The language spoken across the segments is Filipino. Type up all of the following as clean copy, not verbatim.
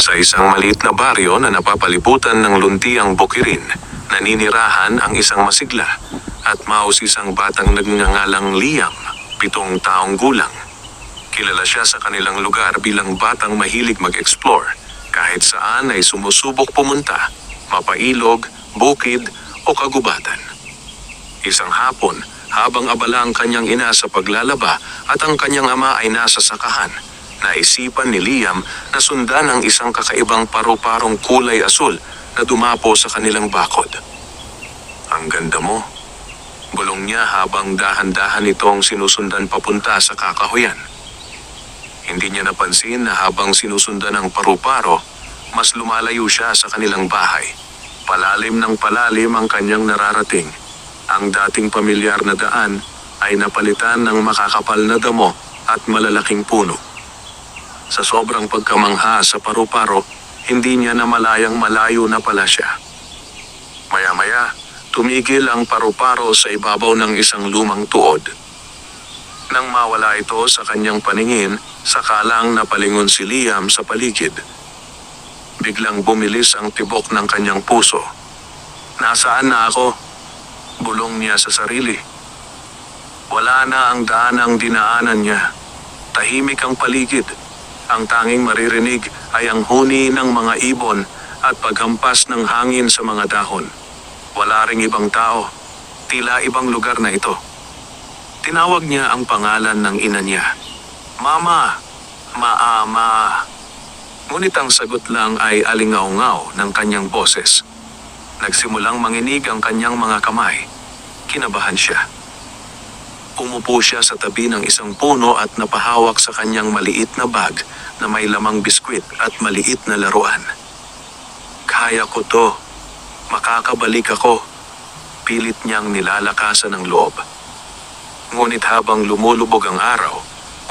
Sa isang maliit na baryo na napapalibutan ng luntiang bukirin, naninirahan ang isang masigla at mausisang batang nagngangalang Liam, 7 taong gulang. Kilala siya sa kanilang lugar bilang batang mahilig mag-explore. Kahit saan ay sumusubok pumunta, mapailog, bukid o kagubatan. Isang hapon, habang abala ang kanyang ina sa paglalaba at ang kanyang ama ay nasa sakahan, naisipan ni Liam na sundan ang isang kakaibang paru-parong kulay asul na dumapo sa kanilang bakod. "Ang ganda mo," bulong niya habang dahan-dahan itong sinusundan papunta sa kakahuyan. Hindi niya napansin na habang sinusundan ng paru-paro, mas lumalayo siya sa kanilang bahay. Palalim ng palalim ang kanyang nararating. Ang dating pamilyar na daan ay napalitan ng makakapal na damo at malalaking puno. Sa sobrang pagkamangha sa paru-paro, hindi niya namalayang malayo na pala siya. Maya-maya, tumigil ang paru-paro sa ibabaw ng isang lumang tuod. Nang mawala ito sa kanyang paningin, saka lang napalingon si Liam sa paligid. Biglang bumilis ang tibok ng kanyang puso. "Nasaan na ako?" bulong niya sa sarili. Wala na ang daanang dinaanan niya. Tahimik ang paligid. Ang tanging maririnig ay ang huni ng mga ibon at paghampas ng hangin sa mga dahon. Wala ring ibang tao. Tila ibang lugar na ito. Tinawag niya ang pangalan ng ina niya. "Mama! Maama!" Ngunit ang sagot lang ay alingaw-ngaw ng kanyang boses. Nagsimulang manginig ang kanyang mga kamay. Kinabahan siya. Umupo siya sa tabi ng isang puno at napahawak sa kanyang maliit na bag na may lamang biskwit at maliit na laruan. "Kaya ko to. Makakabalik ako." Pilit niyang nilalakasan ng loob. Ngunit habang lumulubog ang araw,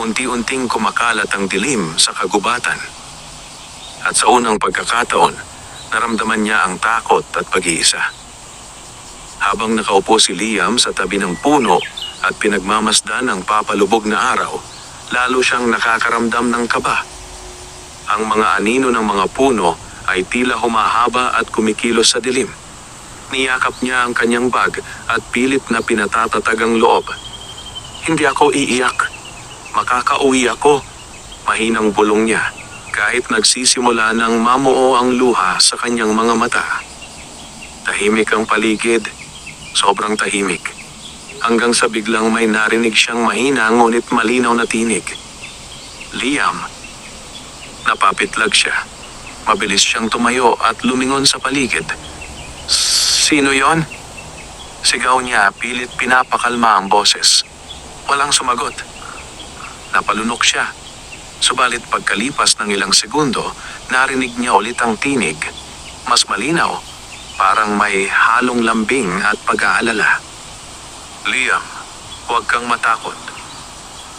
unti-unting kumakalat ang dilim sa kagubatan. At sa unang pagkakataon, naramdaman niya ang takot at pag-iisa. Habang nakaupo si Liam sa tabi ng puno at pinagmamasdan ang papalubog na araw, lalo siyang nakakaramdam ng kaba. Ang mga anino ng mga puno ay tila humahaba at kumikilos sa dilim. Niyakap niya ang kanyang bag at pilit na pinatatatag ang loob. "Hindi ako iiyak. Makakauwi ako," mahinang bulong niya, kahit nagsisimula ng mamuo ang luha sa kanyang mga mata. Tahimik ang paligid, sobrang tahimik. Hanggang sa biglang may narinig siyang mahina ngunit malinaw na tinig. "Liam." Napapitlag siya. Mabilis siyang tumayo at lumingon sa paligid. "Sino yon?" Sigaw niya, pilit pinapakalma ang boses. Walang sumagot. Napalunok siya. Subalit pagkalipas ng ilang segundo, narinig niya ulit ang tinig. Mas malinaw, parang may halong lambing at pag-aalala. "Liam, huwag kang matakot."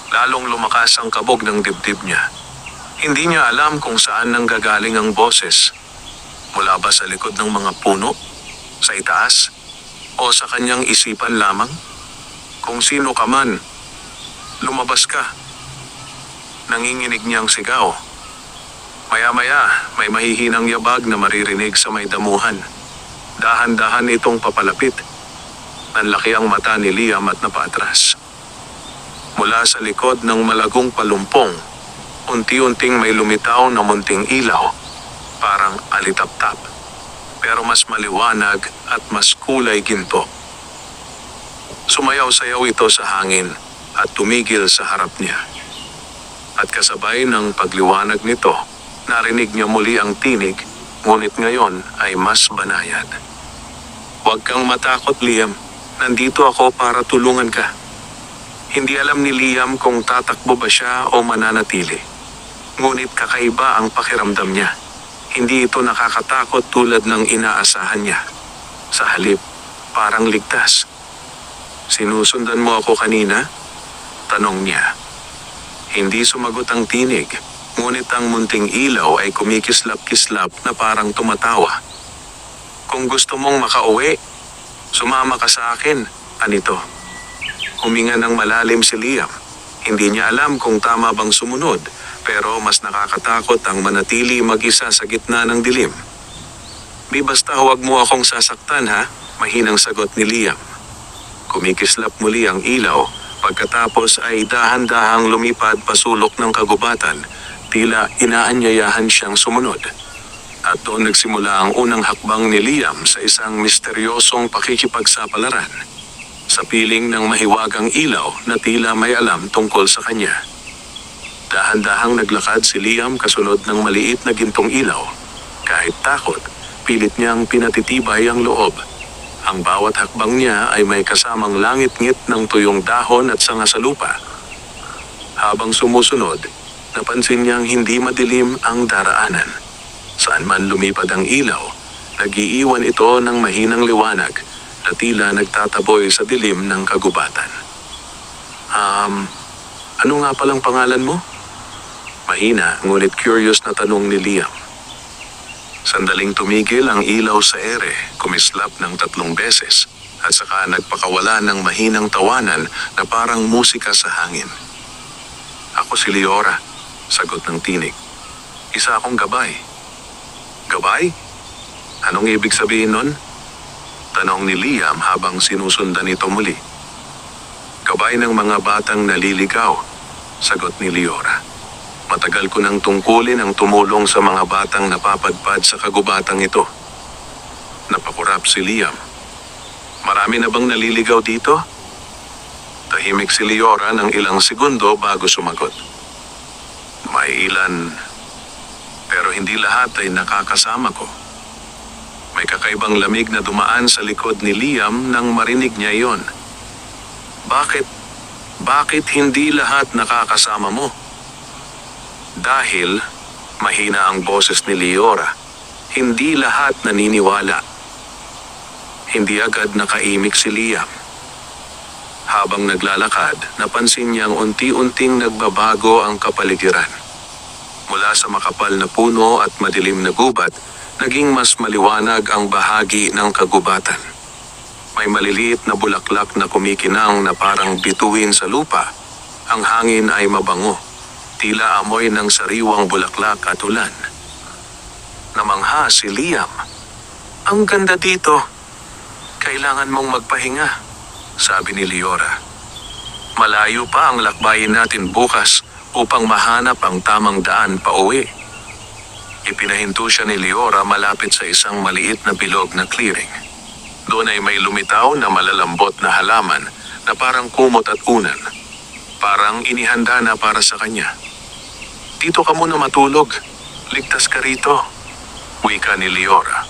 Lalong lumakas ang kabog ng dibdib niya. Hindi niya alam kung saan nanggagaling ang boses. Mula ba sa likod ng mga puno? Sa itaas? O sa kanyang isipan lamang? "Kung sino ka man, lumabas ka." Nanginginig niyang sigaw. Maya-maya, may mahihinang yabag na maririnig sa may damuhan. Dahan-dahan itong papalapit. Nanlaki ang mata ni Liam at napatras. Mula sa likod ng malagong palumpong, unti-unting may lumitaw na munting ilaw, parang alitap-tap. Pero mas maliwanag at mas kulay ginto. Sumayaw-sayaw ito sa hangin at tumigil sa harap niya. At kasabay ng pagliwanag nito, narinig niya muli ang tinig, ngunit ngayon ay mas banayad. "Huwag kang matakot, Liam. Nandito ako para tulungan ka." Hindi alam ni Liam kung tatakbo ba siya o mananatili. Ngunit kakaiba ang pakiramdam niya. Hindi ito nakakatakot tulad ng inaasahan niya. Sa halip, parang ligtas. "Sinusundan mo ako kanina?" tanong niya. Hindi sumagot ang tinig, ngunit ang munting ilaw ay kumikislap-kislap na parang tumatawa. "Kung gusto mong makauwi, sumama ka sa akin," anito. Huminga ng malalim si Liam. Hindi niya alam kung tama bang sumunod, Pero mas nakakatakot ang manatili mag-isa sa gitna ng dilim. Di basta huwag mo akong sasaktan ha, mahinang sagot ni Liam. Kumikislap muli ang ilaw, pagkatapos ay dahan-dahang lumipad pasulok ng kagubatan, tila inaanyayahan siyang sumunod. At doon nagsimula ang unang hakbang ni Liam sa isang misteryosong pakikipagsapalaran. Sa piling ng mahiwagang ilaw na tila may alam tungkol sa kanya. Dahan-dahang naglakad si Liam kasunod ng maliit na gintong ilaw. Kahit takot, pilit niyang pinatitibay ang loob. Ang bawat hakbang niya ay may kasamang langit-ngit ng tuyong dahon at sanga sa lupa. Habang sumusunod, napansin niyang hindi madilim ang daraanan. Saan man lumipad ang ilaw, nag-iiwan ito ng mahinang liwanag na tila nagtataboy sa dilim ng kagubatan. Ano nga palang pangalan mo? Mahina, ngunit curious na tanong ni Liam. Sandaling tumigil ang ilaw sa ere, kumislap ng 3 beses, at saka nagpakawala ng mahinang tawanan na parang musika sa hangin. Ako si Leora, sagot ng tinig. Isa akong gabay. Gabay? Anong ibig sabihin nun? Tanong ni Liam habang sinusundan ito muli. Gabay ng mga batang naliligaw, sagot ni Leora. Matagal ko nang tungkulin ang tumulong sa mga batang napapadpad sa kagubatang ito. Napakurap si Liam. Marami na bang naliligaw dito? Tahimik si Leora ng ilang segundo bago sumagot. May ilan, pero hindi lahat ay nakakasama ko. May kakaibang lamig na dumaan sa likod ni Liam nang marinig niya iyon. Bakit hindi lahat nakakasama mo? Dahil mahina ang boses ni Leora, hindi lahat naniniwala. Hindi agad nakaimik si Liam. Habang naglalakad, napansin niyang unti-unting nagbabago ang kapaligiran. Mula sa makapal na puno at madilim na gubat, naging mas maliwanag ang bahagi ng kagubatan. May maliliit na bulaklak na kumikinang na parang bituin sa lupa. Ang hangin ay mabango. Tila amoy ng sariwang bulaklak at ulan. Namangha si Liam. Ang ganda dito. Kailangan mong magpahinga, sabi ni Leora. Malayo pa ang lakbayin natin bukas upang mahanap ang tamang daan pa uwi. Ipinahinto siya ni Leora malapit sa isang maliit na bilog na clearing. Doon ay may lumitaw na malalambot na halaman na parang kumot at unan. Parang inihanda na para sa kanya. Dito ka muna matulog. Ligtas ka rito, wika ni Leora.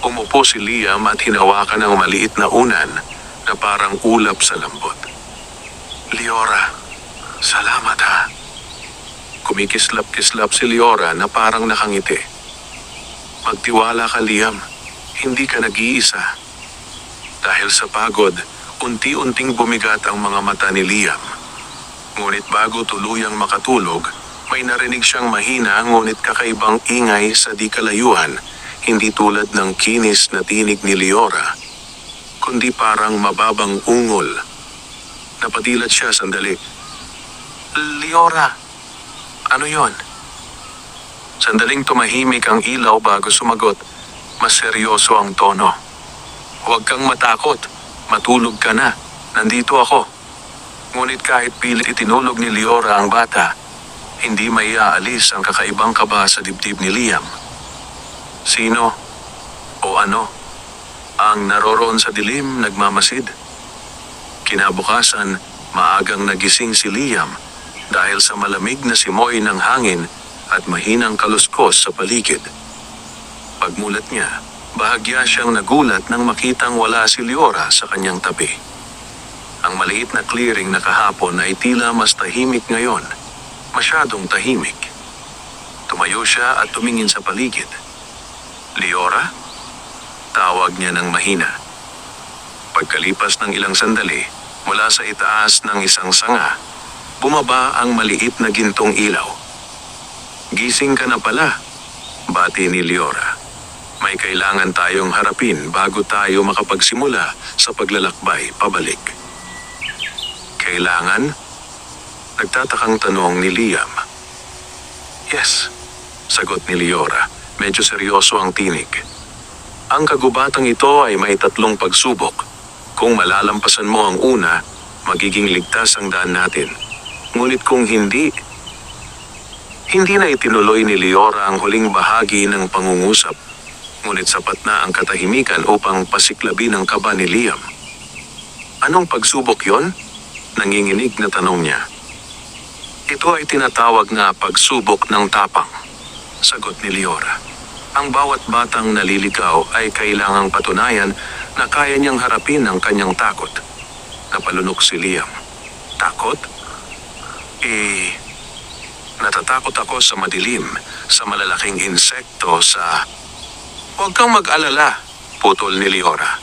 Umupo si Liam at hinawakan ang maliit na unan na parang ulap sa lambot. Leora, salamat ha. Kumikislap-kislap si Leora na parang nakangiti. Magtiwala ka, Liam. Hindi ka nag-iisa. Dahil sa pagod, unti-unting bumigat ang mga mata ni Liam. Ngunit bago tuluyang makatulog, may narinig siyang mahina ngunit kakaibang ingay sa di kalayuan, hindi tulad ng kinis na tinig ni Leora, kundi parang mababang ungol. Napadilat siya sandali. Leora, ano yon? Sandaling tumahimik ang ilaw bago sumagot, mas seryoso ang tono. Huwag kang matakot, matulog ka na, nandito ako. Ngunit kahit pilit itinulog ni Leora ang bata, hindi maiaalis ang kakaibang kaba sa dibdib ni Liam. Sino o ano ang naroroon sa dilim nagmamasid? Kinabukasan, maagang nagising si Liam dahil sa malamig na simoy ng hangin at mahinang kaluskos sa paligid. Pagmulat niya, bahagya siyang nagulat nang makitang wala si Leora sa kanyang tabi. Ang maliit na clearing na kahapon ay tila mas tahimik ngayon. Masyadong tahimik. Tumayo siya at tumingin sa paligid. Leora? Tawag niya ng mahina. Pagkalipas ng ilang sandali, mula sa itaas ng isang sanga, bumaba ang maliit na gintong ilaw. Gising ka na pala, bati ni Leora. May kailangan tayong harapin bago tayo makapagsimula sa paglalakbay pabalik. Kailangan? Nagtatakang tanong ni Liam. Yes, sagot ni Liora. Medyo seryoso ang tinig. Ang kagubatang ito ay may 3 pagsubok. Kung malalampasan mo ang una, magiging ligtas ang daan natin. Ngunit kung hindi na itinuloy ni Liora ang huling bahagi ng pangungusap. Ngunit sapat na ang katahimikan upang pasiklabin ang kaba ni Liam. Anong pagsubok yon? Nanginginig na tanong niya. Ito ay tinatawag na pagsubok ng tapang, sagot ni Liora. Ang bawat batang naliligaw ay kailangang patunayan na kaya niyang harapin ang kanyang takot. Napalunok si Liam. Takot? Natatakot ako sa madilim, sa malalaking insekto, sa... Huwag kang mag-alala, putol ni Liora.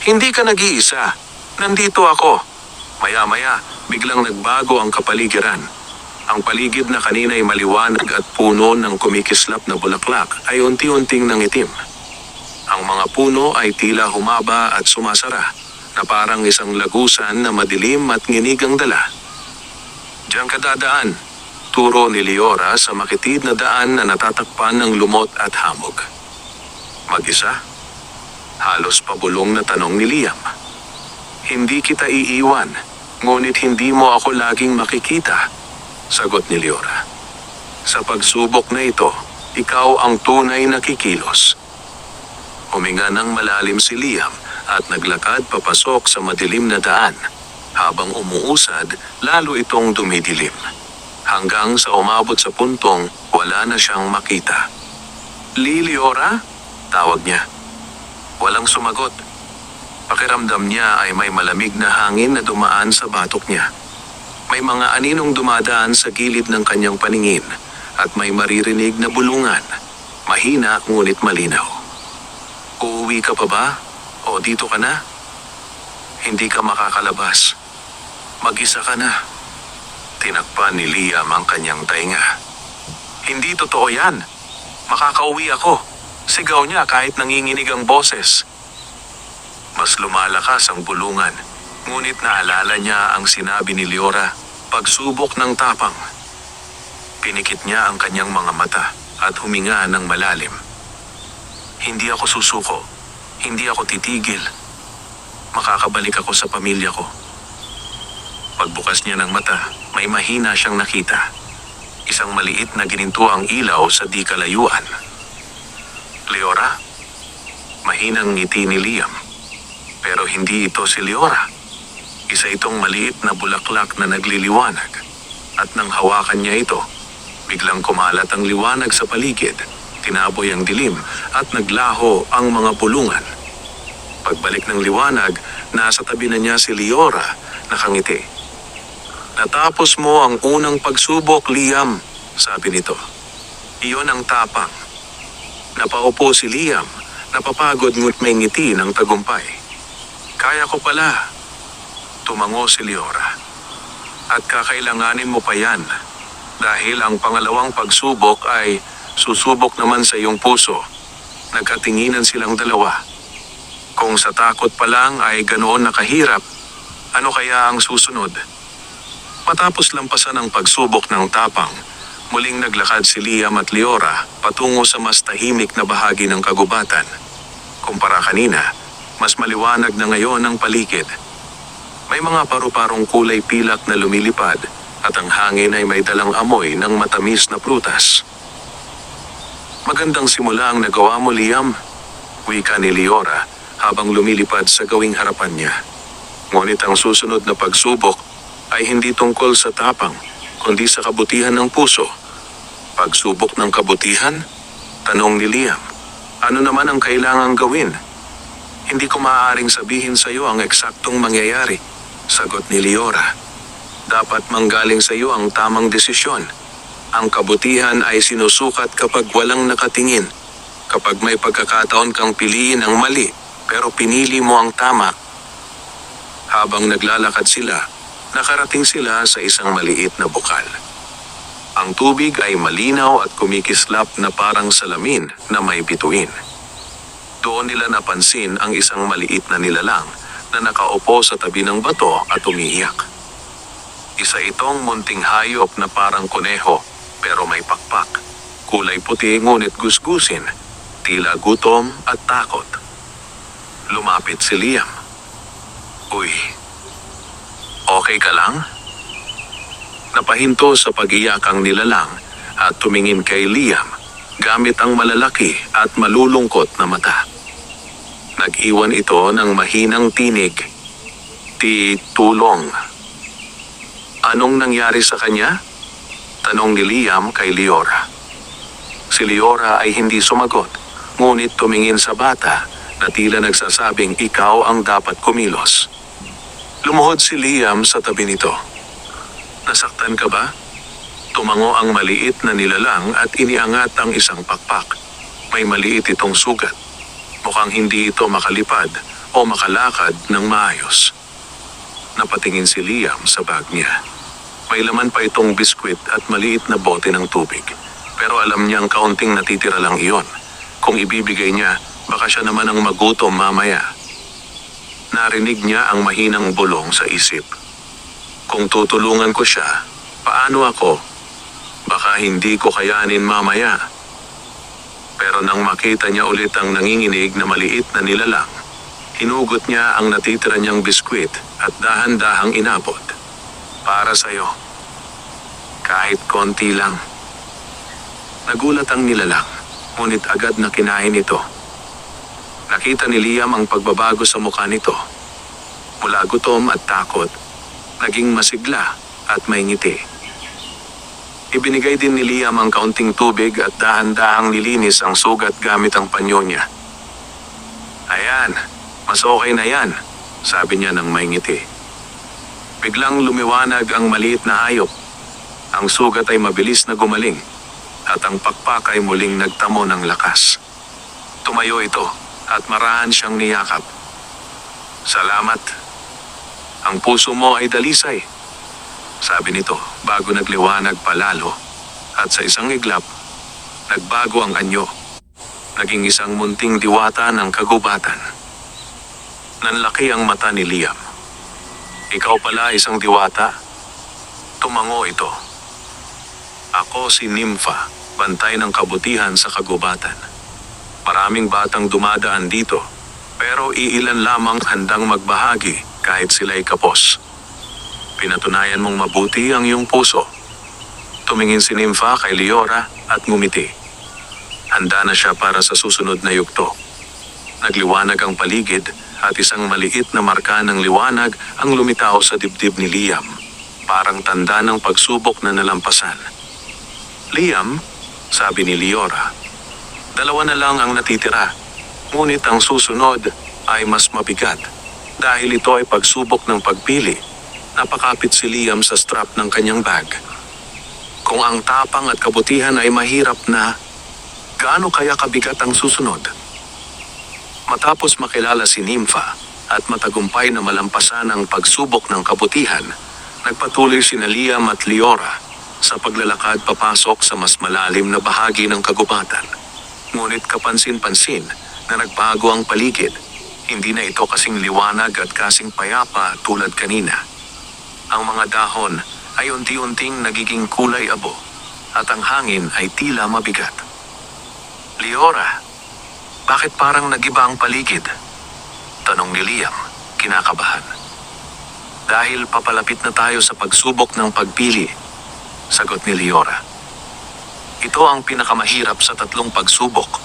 Hindi ka nag-iisa. Nandito ako. Maya-maya, biglang nagbago ang kapaligiran. Ang paligid na kanina'y maliwanag at puno ng kumikislap na bulaklak ay unti-unting nangitim. Ang mga puno ay tila humaba at sumasara, na parang isang lagusan na madilim at nginig ang dala. Diyan ka dadaan, turo ni Liora sa makitid na daan na natatakpan ng lumot at hamog. Mag-isa? Halos pabulong na tanong ni Liam. Hindi kita iiwan, ngunit hindi mo ako laging makikita, sagot ni Liora. Sa pagsubok na ito, ikaw ang tunay na kikilos. Huminga ng malalim si Liam at naglakad papasok sa madilim na daan. Habang umuusad, lalo itong dumidilim. Hanggang sa umabot sa puntong wala na siyang makita. Liora? Tawag niya. Walang sumagot. Pakiramdam niya ay may malamig na hangin na dumaan sa batok niya. May mga aninong dumadaan sa gilid ng kanyang paningin at may maririnig na bulungan. Mahina ngunit malinaw. Uuwi ka pa ba? O dito ka na? Hindi ka makakalabas. Mag-isa ka na. Tinakpan ni Liam ang kanyang tainga. Hindi totoo yan. Makakauwi ako. Sigaw niya kahit nanginginig ang boses. Mas lumalakas ang bulungan. Ngunit naalala niya ang sinabi ni Liora, pagsubok ng tapang. Pinikit niya ang kanyang mga mata at huminga ng malalim. Hindi ako susuko. Hindi ako titigil. Makakabalik ako sa pamilya ko. Pagbukas niya ng mata, may mahina siyang nakita. Isang maliit na ginintuang ilaw sa di kalayuan. Liora? Mahinang ngiti ni Liam. Pero hindi ito si Liora. Isa itong maliit na bulaklak na nagliliwanag. At nang hawakan niya ito, biglang kumalat ang liwanag sa paligid. Tinaboy ang dilim at naglaho ang mga pulungan. Pagbalik ng liwanag, nasa tabi na niya si Liora, nakangiti. Natapos mo ang unang pagsubok, Liam, sabi nito. Iyon ang tapang. Napaupo si Liam, napapagod ngut may ngiti ng tagumpay. Kaya ko pala. Tumango si Liora. At kakailanganin mo pa yan. Dahil ang pangalawang pagsubok ay susubok naman sa iyong puso. Nagkatinginan silang dalawa. Kung sa takot pa lang ay ganoon nakahirap, ano kaya ang susunod? Matapos lampasan ang pagsubok ng tapang, muling naglakad si Liam at Liora patungo sa mas tahimik na bahagi ng kagubatan. Kumpara kanina, mas maliwanag na ngayon ang paligid. May mga paru-parong kulay pilak na lumilipad at ang hangin ay may dalang amoy ng matamis na prutas. Magandang simula ang nagawa mo, Liam, wika ni Liora habang lumilipad sa gawing harapan niya. Ngunit ang susunod na pagsubok ay hindi tungkol sa tapang, kundi sa kabutihan ng puso. Pagsubok ng kabutihan? Tanong ni Liam. Ano naman ang kailangang gawin? Hindi ko maaaring sabihin sa iyo ang eksaktong mangyayari, sagot ni Liora. Dapat manggaling sa iyo ang tamang desisyon. Ang kabutihan ay sinusukat kapag walang nakatingin. Kapag may pagkakataon kang piliin ang mali, pero pinili mo ang tama. Habang naglalakad sila, nakarating sila sa isang maliit na bukal. Ang tubig ay malinaw at kumikislap na parang salamin na may bituin. Doon nila napansin ang isang maliit na nilalang na nakaupo sa tabi ng bato at umiiyak. Isa itong munting hayop na parang kuneho, pero may pakpak. Kulay puti ngunit gusgusin, tila gutom at takot. Lumapit si Liam. Uy, okay ka lang? Napahinto sa pag-iyak ang nilalang at tumingin kay Liam gamit ang malalaki at malulungkot na mata. Nag-iwan ito ng mahinang tinig. Tulong. Anong nangyari sa kanya? Tanong ni Liam kay Leora. Si Leora ay hindi sumagot, ngunit tumingin sa bata na tila nagsasabing ikaw ang dapat kumilos. Lumuhod si Liam sa tabi nito. Nasaktan ka ba? Tumango ang maliit na nilalang at iniangat ang isang pakpak. May maliit itong sugat. Mukhang hindi ito makalipad o makalakad ng maayos. Napatingin si Liam sa bag niya. May laman pa itong biskwit at maliit na bote ng tubig. Pero alam niyang kaunting natitira lang iyon. Kung ibibigay niya, baka siya naman ang magutom mamaya. Narinig niya ang mahinang bulong sa isip. Kung tutulungan ko siya, paano ako? Baka hindi ko kayanin mamaya. Pero nang makita niya ulit ang nanginginig na maliit na nilalang, hinugot niya ang natitira niyang biskwit at dahan-dahang inabot. Para sa'yo. Kahit konti lang. Nagulat ang nilalang, ngunit agad na kinain ito. Nakita ni Liam ang pagbabago sa mukha nito. Mula gutom at takot, naging masigla at may ngiti. Ibinigay din ni Liam ang kaunting tubig at dahan-dahang nilinis ang sugat gamit ang panyo niya. Ayan, mas okay na yan, sabi niya ng may ngiti. Biglang lumiwanag ang maliit na hayop. Ang sugat ay mabilis na gumaling at ang pakpak ay muling nagtamo ng lakas. Tumayo ito at marahan siyang niyakap. Salamat. Ang puso mo ay dalisay, sabi nito bago nagliwanag palalo at sa isang iglap, nagbago ang anyo. Naging isang munting diwata ng kagubatan. Nanlaki ang mata ni Liam. Ikaw pala isang diwata? Tumango ito. Ako si Nympha, bantay ng kabutihan sa kagubatan. Maraming batang dumadaan dito, pero iilan lamang handang magbahagi kahit sila'y kapos. Pinatunayan mong mabuti ang iyong puso. Tumingin si Nympha kay Leora at ngumiti. Handa na siya para sa susunod na yugto. Nagliwanag ang paligid at isang maliit na marka ng liwanag ang lumitaw sa dibdib ni Liam, parang tanda ng pagsubok na nalampasan. Liam, sabi ni Leora, 2 na lang ang natitira, ngunit ang susunod ay mas mabigat. Dahil ito ay pagsubok ng pagpili, napakapit si Liam sa strap ng kanyang bag. Kung ang tapang at kabutihan ay mahirap na, gaano kaya kabigat ang susunod? Matapos makilala si Nympha at matagumpay na malampasan ang pagsubok ng kabutihan, nagpatuloy sina Liam at Leora sa paglalakad papasok sa mas malalim na bahagi ng kagubatan. Ngunit kapansin-pansin na nagbago ang paligid. Hindi na ito kasing liwanag at kasing payapa tulad kanina. Ang mga dahon ay unti-unting nagiging kulay abo at ang hangin ay tila mabigat. Leora, bakit parang nagiba ang paligid? Tanong ni Liam, kinakabahan. Dahil papalapit na tayo sa pagsubok ng pagpili, sagot ni Leora. Ito ang pinakamahirap sa 3 pagsubok.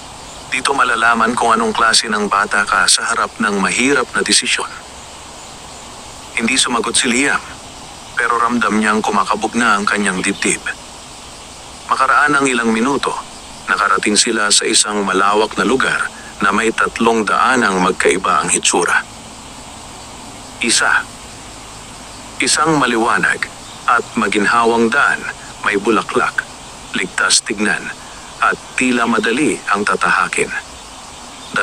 Dito malalaman kung anong klase ng bata ka sa harap ng mahirap na desisyon. Hindi sumagot si Liam, pero ramdam niyang kumakabog na ang kanyang dibdib. Makaraan ng ilang minuto, nakarating sila sa isang malawak na lugar na may 3 daanang magkaiba ang hitsura. Isang maliwanag at maginhawang daan, may bulaklak, ligtas tignan, at tila madali ang tatahakin. 2,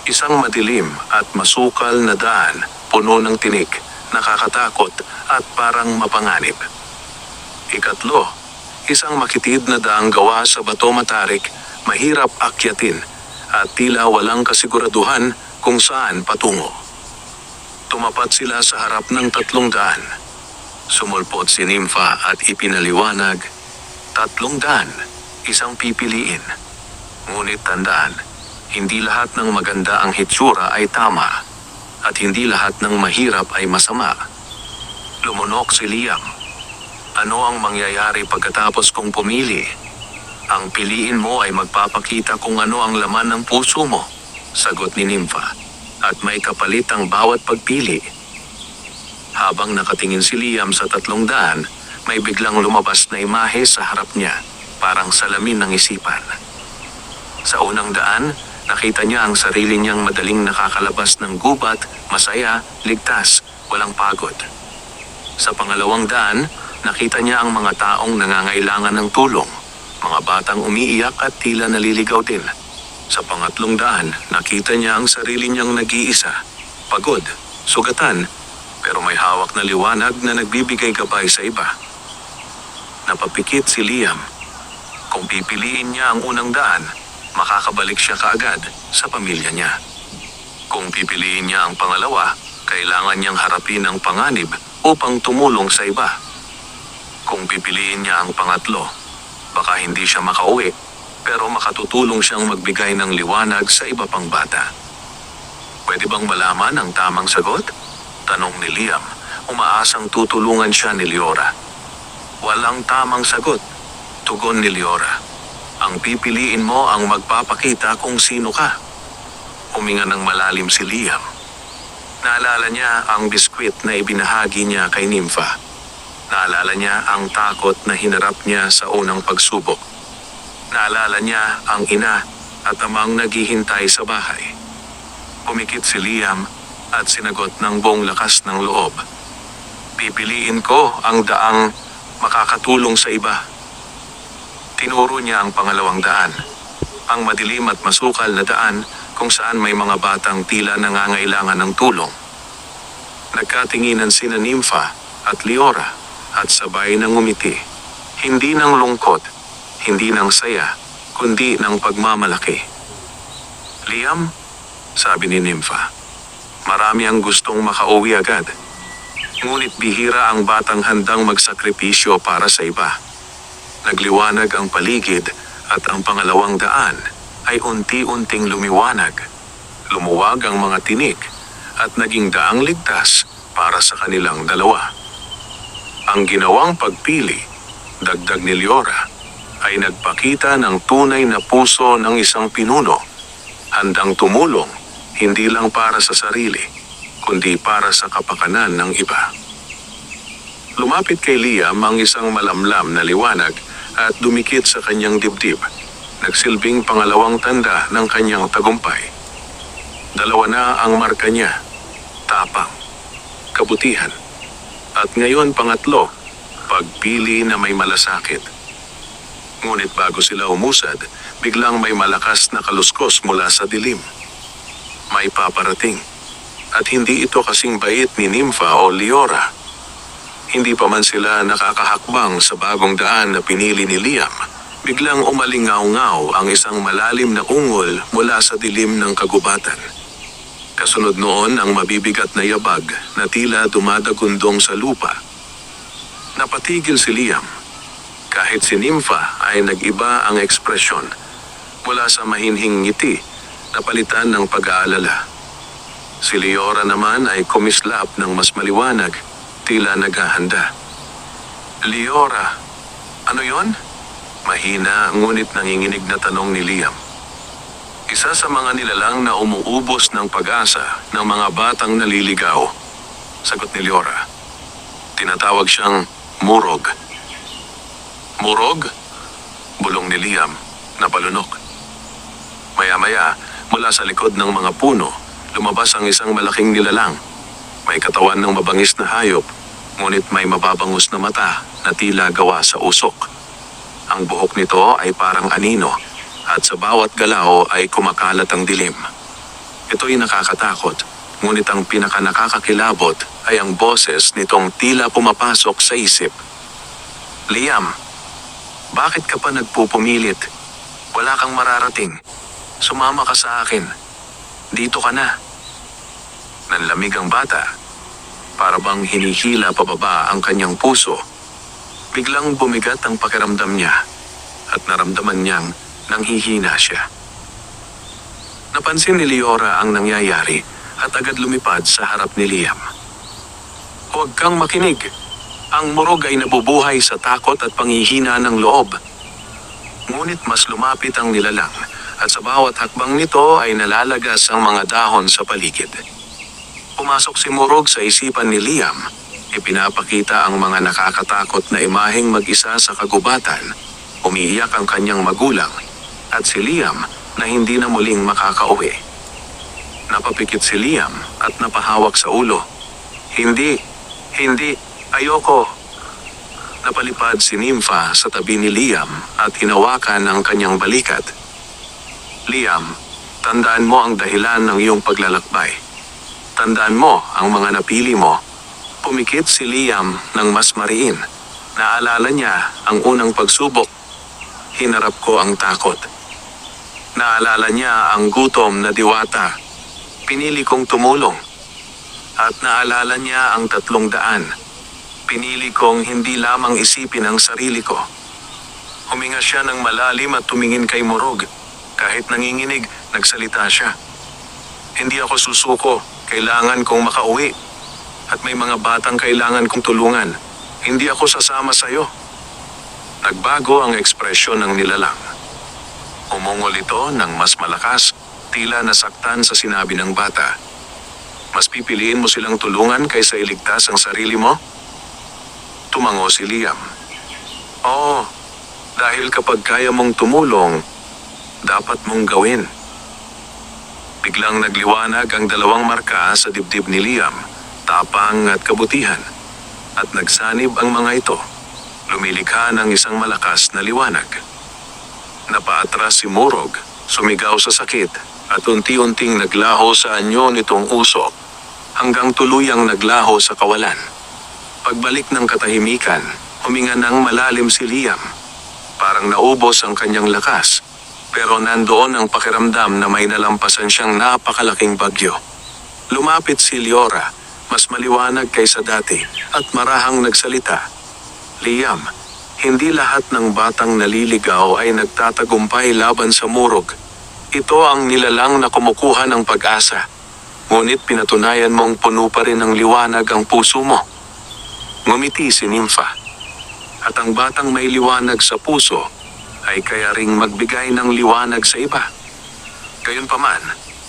isang madilim at masukal na daan, puno ng tinik, nakakatakot at parang mapanganib. 3, isang makitid na daang gawa sa bato matarik, mahirap akyatin, at tila walang kasiguraduhan kung saan patungo. Tumapat sila sa harap ng 3 daan. Sumulpot si Nympha at ipinaliwanag, 300, isang pipiliin. Ngunit tandaan, hindi lahat ng maganda ang hitsura ay tama, at hindi lahat ng mahirap ay masama. Lumunok si Liam. Ano ang mangyayari pagkatapos kong pumili? Ang piliin mo ay magpapakita kung ano ang laman ng puso mo, sagot ni Nympha, at may kapalit ang bawat pagpili. Habang nakatingin si Liam sa 300, may biglang lumabas na imahe sa harap niya, parang salamin ng isipan. Sa unang daan, nakita niya ang sarili niyang madaling nakakalabas ng gubat, masaya, ligtas, walang pagod. Sa pangalawang daan, nakita niya ang mga taong nangangailangan ng tulong, mga batang umiiyak at tila naliligaw din. Sa pangatlong daan, nakita niya ang sarili niyang nag-iisa, pagod, sugatan, pero may hawak na liwanag na nagbibigay gabay sa iba. Napapikit si Liam. Kung pipiliin niya ang unang daan, makakabalik siya kaagad sa pamilya niya. Kung pipiliin niya ang pangalawa, kailangan niyang harapin ang panganib upang tumulong sa iba. Kung pipiliin niya ang pangatlo, baka hindi siya makauwi, pero makatutulong siyang magbigay ng liwanag sa iba pang bata. Pwede bang malaman ang tamang sagot? Tanong ni Liam, umaasang tutulungan siya ni Leora. Walang tamang sagot, tugon ni Leora. Ang pipiliin mo ang magpapakita kung sino ka. Huminga ng malalim si Liam. Naalala niya ang biskwit na ibinahagi niya kay Nympha. Naalala niya ang takot na hinarap niya sa unang pagsubok. Naalala niya ang ina at amang naghihintay sa bahay. Pumikit si Liam at sinagot ng buong lakas ng loob. Pipiliin ko ang daang makakatulong sa iba. Tinuro niya ang pangalawang daan, ang madilim at masukal na daan kung saan may mga batang tila nangangailangan ng tulong. Nagkatinginan sina Nympha at Leora at sabay ng ngumiti. Hindi ng lungkot, hindi ng saya, kundi ng pagmamalaki. Liam, sabi ni Nympha, marami ang gustong makauwi agad. Ngunit bihira ang batang handang magsakripisyo para sa iba. Nagliwanag ang paligid at ang pangalawang daan ay unti-unting lumiwanag. Lumuwag ang mga tinik at naging daang ligtas para sa kanilang dalawa. Ang ginawang pagpili, dagdag ni Leora, ay nagpakita ng tunay na puso ng isang pinuno, handang tumulong hindi lang para sa sarili, kundi para sa kapakanan ng iba. Lumapit kay Liam ang isang malamlam na liwanag at dumikit sa kanyang dibdib. Nagsilbing pangalawang tanda ng kanyang tagumpay. Dalawa na ang marka niya, tapang, kabutihan. At ngayon pangatlo, pagpili na may malasakit. Ngunit bago sila umusad, biglang may malakas na kaluskos mula sa dilim. May paparating. At hindi ito kasing bait ni Nympha o Leora. Hindi pa man sila nakakahakbang sa bagong daan na pinili ni Liam, biglang umalingaw-ngaw ang isang malalim na ungol mula sa dilim ng kagubatan. Kasunod noon ang mabibigat na yabag na tila dumadagundong sa lupa. Napatigil si Liam. Kahit si Nympha ay nag-iba ang ekspresyon, mula sa mahinhing ngiti, napalitan ng pag-aalala. Si Leora naman ay kumislap ng mas maliwanag, tila naghahanda. Leora, ano yon? Mahina ngunit nanginginig na tanong ni Liam. Isa sa mga nilalang na umuubos ng pag-asa ng mga batang naliligaw, sagot ni Leora. Tinatawag siyang Murog. Murog? Bulong ni Liam, napalunok. Maya-maya, mula sa likod ng mga puno, lumabas ang isang malaking nilalang. May katawan ng mabangis na hayop, ngunit may mababangus na mata na tila gawa sa usok. Ang buhok nito ay parang anino, at sa bawat galaw ay kumakalat ang dilim. Ito'y nakakatakot, ngunit ang pinakanakakakilabot ay ang boses nitong tila pumapasok sa isip. Liam, bakit ka pa nagpupumilit? Wala kang mararating. Sumama ka sa akin. Dito ka na. Nanlamig ang bata. Para bang hinihila pababa ang kanyang puso. Biglang bumigat ang pakiramdam niya at naramdaman niyang nanghihina siya. Napansin ni Leora ang nangyayari at agad lumipad sa harap ni Liam. "Huwag kang makinig. Ang Morog ay nabubuhay sa takot at panghihina ng loob." Ngunit mas lumapit ang nilalang at sa bawat hakbang nito ay nalalagas ang mga dahon sa paligid. Pumasok si Morog sa isipan ni Liam. Ipinapakita ang mga nakakatakot na imaheng mag-isa sa kagubatan. Umiiyak ang kanyang magulang at si Liam na hindi na muling makakauwi. Napapikit si Liam at napahawak sa ulo. Hindi, ayoko." Napalipad si Nympha sa tabi ni Liam at hinawakan ang kanyang balikat. "Liam, tandaan mo ang dahilan ng iyong paglalakbay. Tandaan mo ang mga napili mo." Pumikit si Liam ng mas mariin. Naalala niya ang unang pagsubok. "Hinarap ko ang takot." Naalala niya ang gutom na diwata. "Pinili kong tumulong." At naalala niya ang 300. "Pinili kong hindi lamang isipin ang sarili ko." Huminga siya ng malalim at tumingin kay Morog. Kahit nanginginig, nagsalita siya. "Hindi ako susuko. Kailangan kong makauwi. At may mga batang kailangan kong tulungan. Hindi ako sasama sa'yo." Nagbago ang ekspresyon ng nilalang. Umungol ito ng mas malakas, tila nasaktan sa sinabi ng bata. "Mas pipiliin mo silang tulungan kaysa iligtas ang sarili mo?" Tumango si Liam. "Oo, dahil kapag kaya mong tumulong, dapat mong gawin." Biglang nagliwanag ang 2 marka sa dibdib ni Liam, tapang at kabutihan. At nagsanib ang mga ito. Lumilikha ng isang malakas na liwanag. Napaatras si Morog, sumigaw sa sakit, at unti-unting naglaho sa anyo nitong usok, hanggang tuluyang naglaho sa kawalan. Pagbalik ng katahimikan, huminga ng malalim si Liam. Parang naubos ang kanyang lakas, pero nandoon ang pakiramdam na may nalampasan siyang napakalaking bagyo. Lumapit si Leora, mas maliwanag kaysa dati, at marahang nagsalita. "Liam, hindi lahat ng batang naliligaw ay nagtatagumpay laban sa Morog. Ito ang nilalang na kumukuha ng pag-asa. Ngunit pinatunayan mong puno pa rin ng liwanag ang puso mo." Ngumiti si Nympha. "At ang batang may liwanag sa puso ay kaya ring magbigay ng liwanag sa iba." Gayunpaman,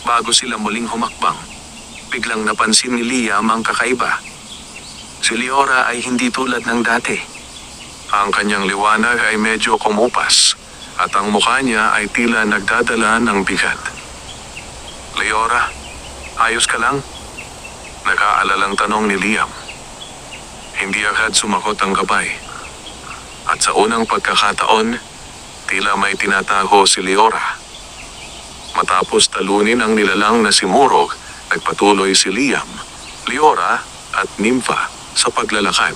bago sila muling humakbang, biglang napansin ni Liam ang kakaiba. Si Leora ay hindi tulad ng dati. Ang kanyang liwanag ay medyo kumupas, at ang mukha niya ay tila nagdadala ng bigat. "Leora, ayos ka lang?" Nag-aalalang tanong ni Liam. Hindi agad sumagot ang gabay. At sa unang pagkakataon, tila may tinatago si Leora. Matapos talunin ang nilalang na si Morog, nagpatuloy si Liam, Leora at Nympha sa paglalakad.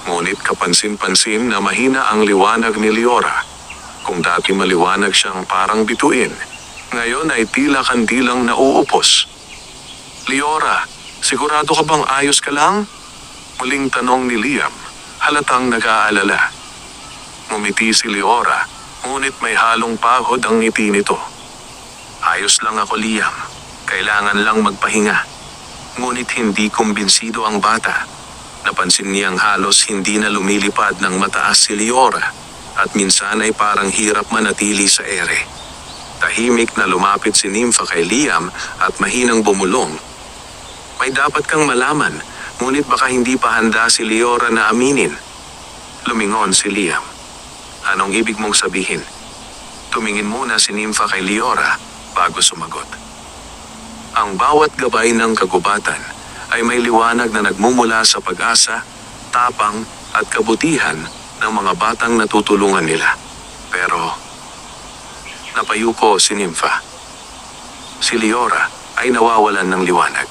Ngunit kapansin-pansin na mahina ang liwanag ni Leora. Kung dati maliwanag siyang parang bituin, ngayon ay tila kandilang nauupos. "Leora, sigurado ka bang ayos ka lang?" Muling tanong ni Liam, halatang nag-aalala. Ngumiti si Leora, ngunit may halong pagod ang ngiti nito. "Ayos lang ako, Liam. Kailangan lang magpahinga." Ngunit hindi kumbinsido ang bata. Napansin niyang halos hindi na lumilipad ng mataas si Leora, at minsan ay parang hirap manatili sa ere. Tahimik na lumapit si Nympha kay Liam at mahinang bumulong. "May dapat kang malaman, ngunit baka hindi pa handa si Leora na aminin." Lumingon si Liam. "Anong ibig mong sabihin?" Tumingin muna si Nympha kay Leora bago sumagot. Ang bawat gabay ng kagubatan ay may liwanag na nagmumula sa pag-asa, tapang at kabutihan ng mga batang natutulungan nila. Pero napayuko si Nympha. Si Leora ay nawawalan ng liwanag.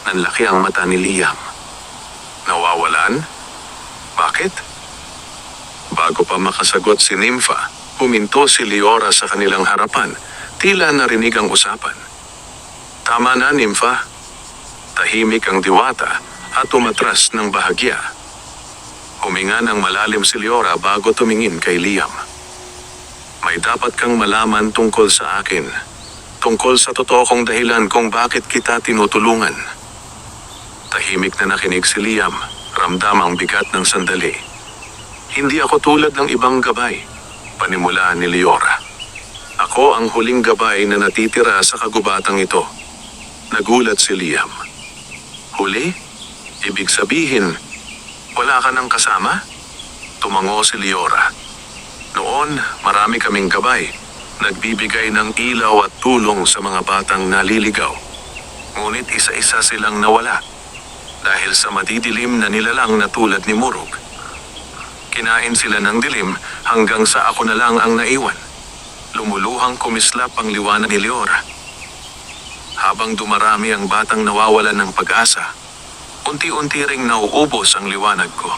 Nanlaki ang mata ni Liam. "Nawawalan? Bakit?" Bago pa makasagot si Nympha, huminto si Leora sa kanilang harapan, tila narinig ang usapan. "Tama na, Nympha." Tahimik ang diwata at umatras ng bahagya. Huminga ng malalim si Leora bago tumingin kay Liam. May dapat kang malaman tungkol sa akin. Tungkol sa totoo kong dahilan kung bakit kita tinutulungan. Tahimik na nakinig si Liam, ramdam ang bigat ng sandali. Hindi ako tulad ng ibang gabay, panimula ni Leora. Ako ang huling gabay na natitira sa kagubatang ito. Nagulat si Liam. Huli? Ibig sabihin, wala ka nang kasama? Tumango si Leora. Noon, marami kaming gabay. Nagbibigay ng ilaw at tulong sa mga batang naliligaw. Ngunit isa-isa silang nawala dahil sa madidilim na nilalang na tulad ni Murug. Kinain sila ng dilim hanggang sa ako na lang ang naiwan. Lumuluhang kumislap ang liwanag ni Leora. Habang dumarami ang batang nawawalan ng pag-asa, unti-unti ring nauubos ang liwanag ko.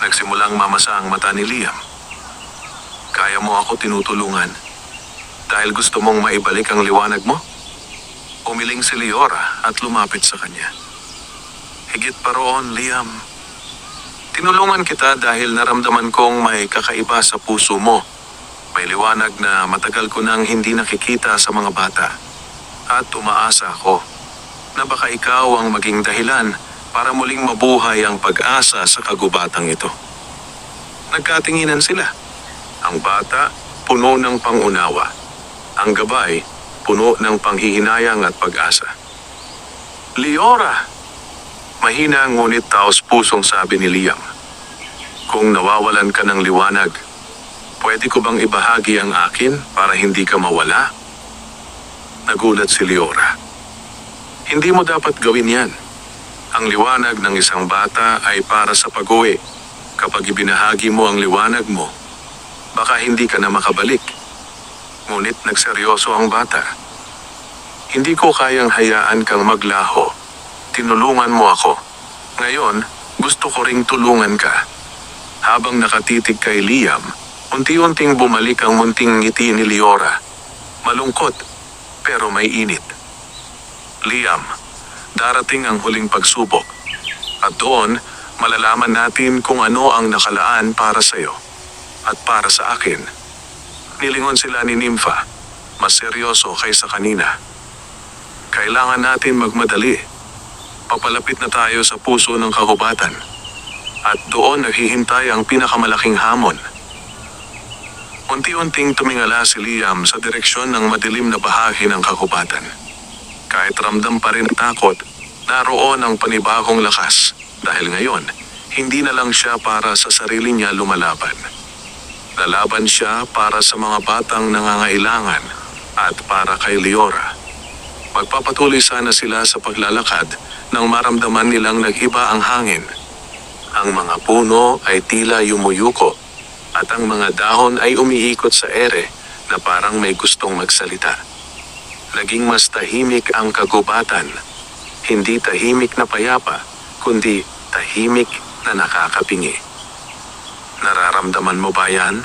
Nagsimulang mamasa ang mata ni Liam. Kaya mo ako tinutulungan dahil gusto mong maibalik ang liwanag mo? Umiling si Leora at lumapit sa kanya. Higit pa roon, Liam. Tinulungan kita dahil naramdaman kong may kakaiba sa puso mo. May liwanag na matagal ko nang hindi nakikita sa mga bata. At umaasa ako na baka ikaw ang maging dahilan para muling mabuhay ang pag-asa sa kagubatang ito. Nagkatinginan sila. Ang bata, puno ng pangunawa. Ang gabay, puno ng panghihinayang at pag-asa. Leora! Mahina ngunit taos pusong sabi ni Liam. Kung nawawalan ka ng liwanag, pwede ko bang ibahagi ang akin para hindi ka mawala? Nagulat si Leora. Hindi mo dapat gawin yan. Ang liwanag ng isang bata ay para sa pag-uwi. Kapag ibinahagi mo ang liwanag mo, baka hindi ka na makabalik. Ngunit nagseryoso ang bata. Hindi ko kayang hayaan kang maglaho. Tinulungan mo ako. Ngayon, gusto ko ring tulungan ka. Habang nakatitig kay Liam, unti-unting bumalik ang munting ngiti ni Leora. Malungkot, pero may init. Liam, darating ang huling pagsubok. At doon, malalaman natin kung ano ang nakalaan para sa'yo. At para sa akin. Nilingon sila ni Nympha, mas seryoso kaysa kanina. Kailangan natin magmadali. Papalapit na tayo sa puso ng kahubatan. At doon naghihintay ang pinakamalaking hamon. Unti-unting tumingala si Liam sa direksyon ng madilim na bahagi ng kahubatan. Kahit ramdam pa rin takot, naroon ang panibagong lakas. Dahil ngayon, hindi na lang siya para sa sarili niya lumalaban. Lalaban siya para sa mga batang nangangailangan at para kay Leora. Magpapatuloy sana sila sa paglalakad nang maramdaman nilang nag-iba ang hangin. Ang mga puno ay tila yumuyuko at ang mga dahon ay umiikot sa ere na parang may gustong magsalita. Naging mas tahimik ang kagubatan. Hindi tahimik na payapa, kundi tahimik na nakakapingi. Nararamdaman mo ba yan?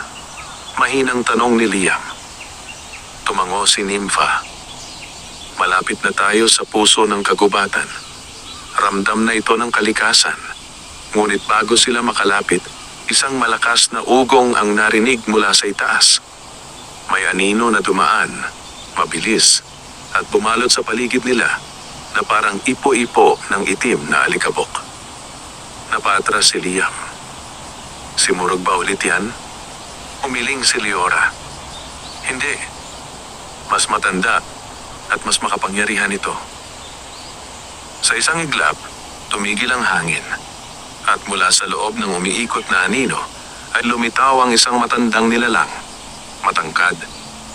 Mahinang tanong ni Liam. Tumango si Nympha. Malapit na tayo sa puso ng kagubatan. Ramdam na ito ng kalikasan. Ngunit bago sila makalapit, isang malakas na ugong ang narinig mula sa itaas. May anino na dumaan, mabilis, at bumalot sa paligid nila na parang ipo-ipo ng itim na alikabok. Napatras si Liam. Si Murug ba ulit yan? Umiling si Leora. Hindi. Mas matanda at mas makapangyarihan ito. Sa isang iglap, tumigil ang hangin. At mula sa loob ng umiikot na anino, ay lumitaw ang isang matandang nilalang. Matangkad,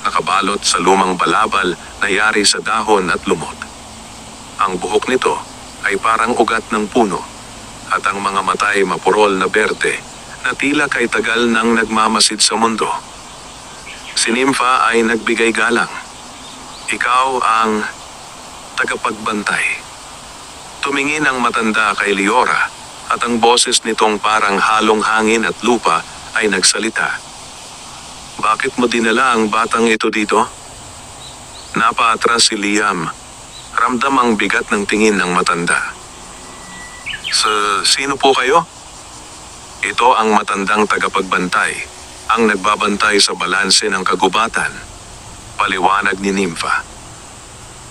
nakabalot sa lumang balabal na yari sa dahon at lumot. Ang buhok nito ay parang ugat ng puno at ang mga mata ay mapurol na berde na tila kay tagal nang nagmamasid sa mundo. Si Nympha ay nagbigay galang. Ikaw ang tagapagbantay. Tumingin ang matanda kay Leora at ang boses nitong parang halong hangin at lupa ay nagsalita. Bakit mo dinala ang batang ito dito? Napaatras si Liam. Ramdam ang bigat ng tingin ng matanda. Sino po kayo? Ito ang matandang tagapagbantay, ang nagbabantay sa balanse ng kagubatan. Paliwanag ni Nympha.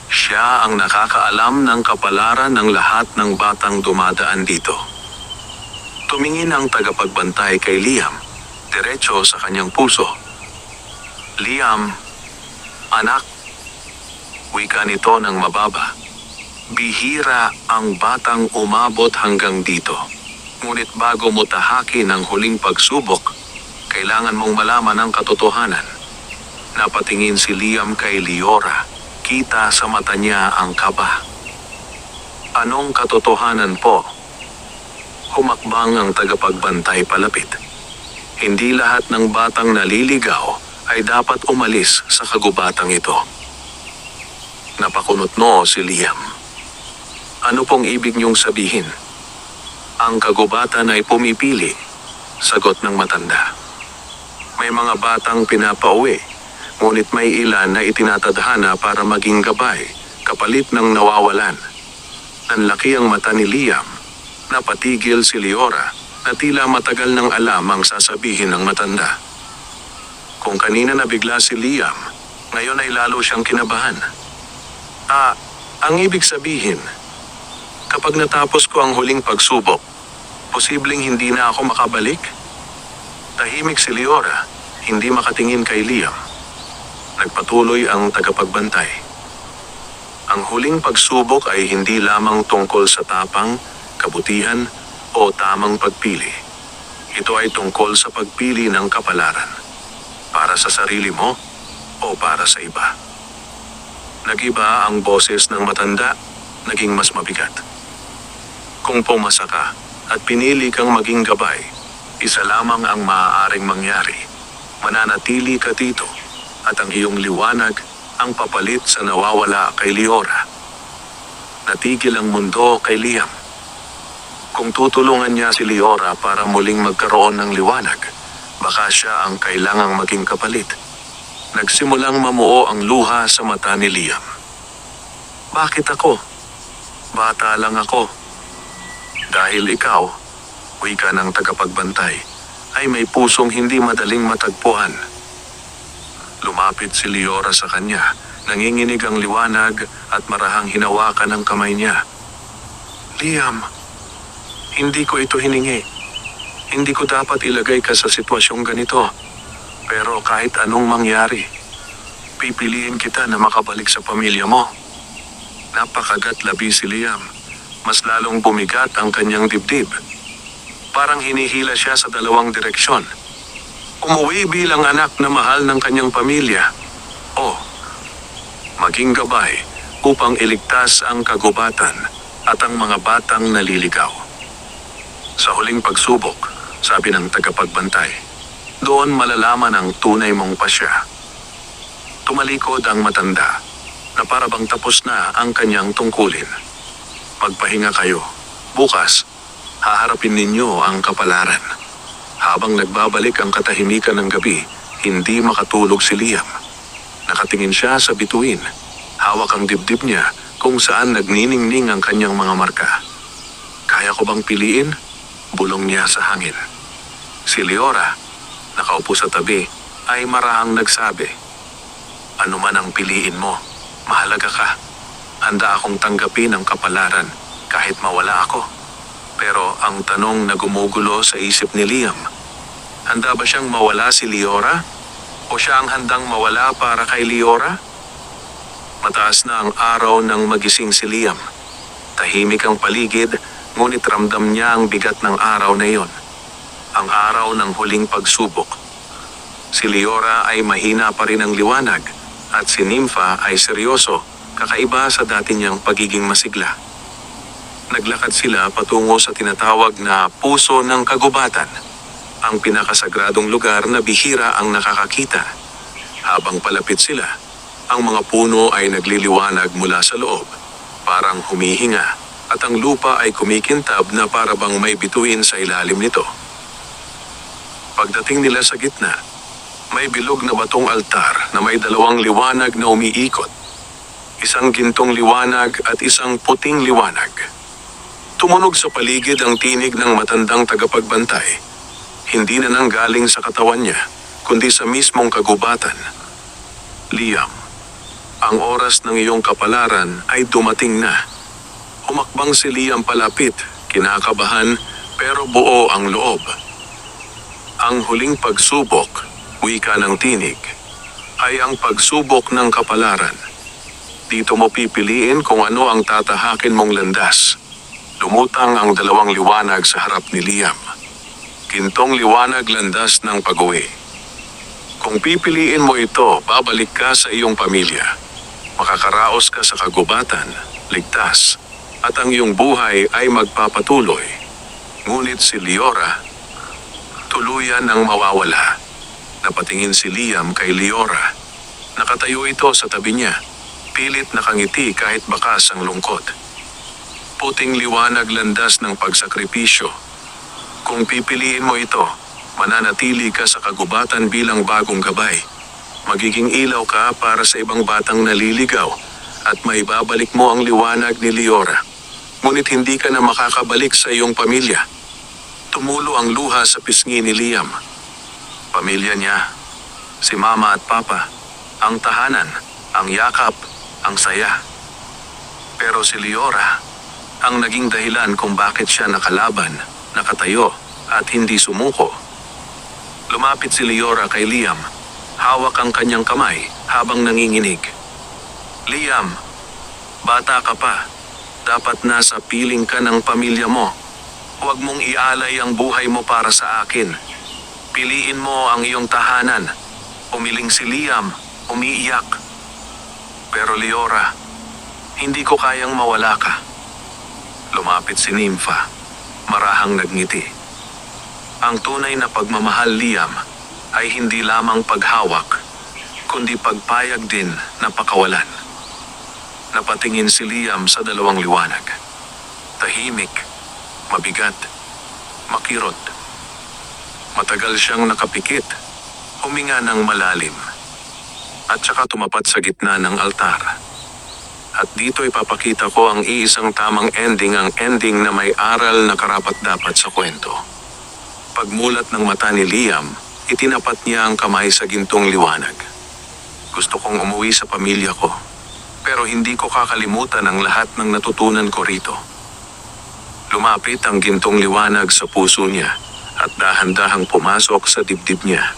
Siya ang nakakaalam ng kapalaran ng lahat ng batang dumadaan dito. Tumingin ang tagapagbantay kay Liam, diretso sa kanyang puso. Liam, anak, wika nito ng mababa. Bihira ang batang umabot hanggang dito. Ngunit bago mo tahakin ang huling pagsubok, kailangan mong malaman ang katotohanan. Napatingin si Liam kay Leora. Kita sa mata niya ang kaba. Anong katotohanan po? Humakbang ang tagapagbantay palapit. Hindi lahat ng batang naliligaw ay dapat umalis sa kagubatang ito. Napakunot-no si Liam. Ano pong ibig niyong sabihin? Ang kagubatan ay pumipili, sagot ng matanda. May mga batang pinapauwi, ngunit may ilan na itinatadhana para maging gabay, kapalit ng nawawalan. Nanlaki ang mata ni Liam, napatigil si Leora na tila matagal nang alam ang sasabihin ng matanda. Kung kanina nabigla si Liam, ngayon ay lalo siyang kinabahan. Ang ibig sabihin, kapag natapos ko ang huling pagsubok, posibleng hindi na ako makabalik? Tahimik si Leora, hindi makatingin kay Liam. Nagpatuloy ang tagapagbantay. Ang huling pagsubok ay hindi lamang tungkol sa tapang, kabutihan, o tamang pagpili. Ito ay tungkol sa pagpili ng kapalaran. Para sa sarili mo o para sa iba. Nagiba ang boses ng matanda, naging mas mabigat. Kung pumasa ka at pinili kang maging gabay, isa lamang ang maaaring mangyari. Mananatili ka dito at ang iyong liwanag ang papalit sa nawawala kay Leora. Natigil ang mundo kay Liam. Kung tutulungan niya si Leora para muling magkaroon ng liwanag, baka siya ang kailangang maging kapalit. Nagsimulang mamuo ang luha sa mata ni Liam. Bakit ako? Bata lang ako. Dahil ikaw, wika ng tagapagbantay, ay may pusong hindi madaling matagpuan. Lumapit si Leora sa kanya, nanginginig ang liwanag at marahang hinawakan ang kamay niya. Liam, hindi ko ito hiningi. Hindi ko dapat ilagay ka sa sitwasyong ganito. Pero kahit anong mangyari, pipiliin kita na makabalik sa pamilya mo. Napakagat-labi si Liam. Mas lalong bumigat ang kanyang dibdib. Parang hinihila siya sa dalawang direksyon. Umuwi bilang anak na mahal ng kanyang pamilya. O maging gabay upang iligtas ang kagubatan at ang mga batang naliligaw. Sa huling pagsubok, sabi ng tagapagbantay, doon malalaman ang tunay mong pasya. Tumalikod ang matanda na parabang tapos na ang kanyang tungkulin. Magpahinga kayo. Bukas, haharapin ninyo ang kapalaran. Habang nagbabalik ang katahimikan ng gabi, hindi makatulog si Liam. Nakatingin siya sa bituin. Hawak ang dibdib niya kung saan nagniningning ang kanyang mga marka. Kaya ko bang piliin? Bulong niya sa hangin. Si Leora, nakaupo sa tabi, ay marahang nagsabi, ano man ang piliin mo, mahalaga ka. Handa akong tanggapin ang kapalaran kahit mawala ako. Pero ang tanong na gumugulo sa isip ni Liam, handa ba siyang mawala si Leora? O siya ang handang mawala para kay Leora? Mataas na ang araw nang magising si Liam. Tahimik ang paligid, ngunit ramdam niya ang bigat ng araw na iyon. Ang araw ng huling pagsubok. Si Leora ay mahina pa rin ang liwanag at si Nympha ay seryoso, kakaiba sa dati niyang pagiging masigla. Naglakad sila patungo sa tinatawag na Puso ng Kagubatan, ang pinakasagradong lugar na bihira ang nakakakita. Habang palapit sila, ang mga puno ay nagliliwanag mula sa loob, parang humihinga, at ang lupa ay kumikintab na parabang may bituin sa ilalim nito. Pagdating nila sa gitna, may bilog na batong altar na may dalawang liwanag na umiikot. Isang gintong liwanag at isang puting liwanag. Tumunog sa paligid ang tinig ng matandang tagapagbantay hindi na nanggaling sa katawan niya, kundi sa mismong kagubatan. Liam, ang oras ng iyong kapalaran ay dumating na. Humakbang si Liam palapit, kinakabahan pero buo ang loob. Ang huling pagsubok, wika ng tinig, ay ang pagsubok ng kapalaran. Dito mo pipiliin kung ano ang tatahakin mong landas. Lumutang ang dalawang liwanag sa harap ni Liam. Gintong liwanag landas ng pag-uwi. Kung pipiliin mo ito, babalik ka sa iyong pamilya. Makakaraos ka sa kagubatan, ligtas, at ang iyong buhay ay magpapatuloy. Ngunit si Leora, tuluyan ang mawawala. Napatingin si Liam kay Leora. Nakatayo ito sa tabi niya. Pilit nakangiti kahit bakas ang lungkot. Puting liwanag landas ng pagsakripisyo. Kung pipiliin mo ito, mananatili ka sa kagubatan bilang bagong gabay. Magiging ilaw ka para sa ibang batang naliligaw at maibabalik mo ang liwanag ni Leora. Ngunit hindi ka na makakabalik sa iyong pamilya. Tumulo ang luha sa pisngi ni Liam. Pamilya niya, si Mama at Papa, ang tahanan, ang yakap, ang saya. Pero si Leora, ang naging dahilan kung bakit siya nakalaban, nakatayo, at hindi sumuko. Lumapit si Leora kay Liam. Hawak ang kanyang kamay habang nanginginig. Liam, bata ka pa. Dapat nasa piling ka ng pamilya mo. Huwag mong ialay ang buhay mo para sa akin. Piliin mo ang iyong tahanan. Umiling si Liam, umiiyak. Pero Leora, hindi ko kayang mawala ka. Lumapit si Nympha, marahang nagngiti. Ang tunay na pagmamahal, Liam, ay hindi lamang paghawak, kundi pagpayag din na pakawalan. Napatingin si Liam sa dalawang liwanag. Tahimik, mabigat, makirot. Matagal siyang nakapikit, huminga ng malalim, at saka tumapat sa gitna ng altar. At dito ipapakita ko ang iisang tamang ending, ang ending na may aral na karapat-dapat sa kwento. Pagmulat ng mata ni Liam, itinapat niya ang kamay sa gintong liwanag. Gusto kong umuwi sa pamilya ko, pero hindi ko kakalimutan ang lahat ng natutunan ko rito. Lumapit ang gintong liwanag sa puso niya at dahan-dahang pumasok sa dibdib niya.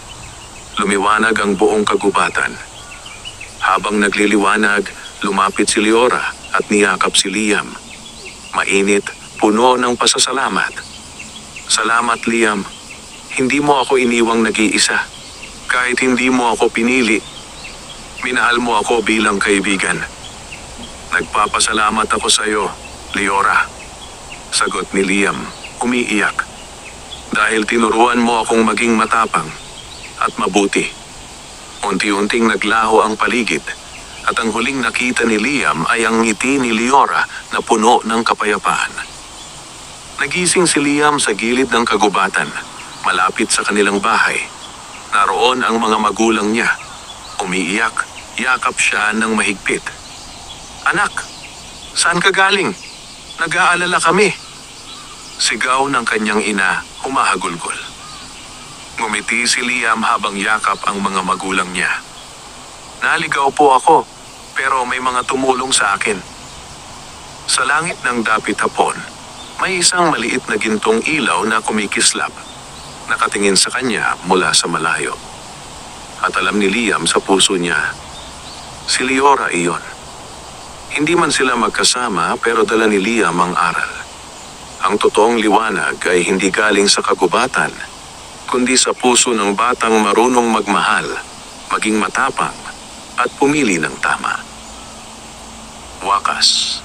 Lumiwanag ang buong kagubatan. Habang nagliliwanag, lumapit si Leora at niyakap si Liam. Mainit, puno ng pasasalamat. Salamat, Liam. Hindi mo ako iniwang nag-iisa. Kahit hindi mo ako pinili, minahal mo ako bilang kaibigan. Nagpapasalamat ako sa iyo, Leora. Sagot ni Liam, umiiyak. Dahil tinuruan mo akong maging matapang at mabuti. Unti-unting naglaho ang paligid at ang huling nakita ni Liam ay ang ngiti ni Leora na puno ng kapayapaan. Nagising si Liam sa gilid ng kagubatan, malapit sa kanilang bahay. Naroon ang mga magulang niya. Umiiyak, yakap siya ng mahigpit. Anak, saan ka galing? Nag-aalala kami. Sigaw ng kanyang ina, humahagulgol. Ngumiti si Liam habang yakap ang mga magulang niya. Naligaw po ako, pero may mga tumulong sa akin. Sa langit ng dapit hapon, may isang maliit na gintong ilaw na kumikislap. Nakatingin sa kanya mula sa malayo. At alam ni Liam sa puso niya, si Leora iyon. Hindi man sila magkasama pero dala ni Liam ang aral. Ang totoong liwanag ay hindi galing sa kagubatan, kundi sa puso ng batang marunong magmahal, maging matapang, at pumili ng tama. Wakas.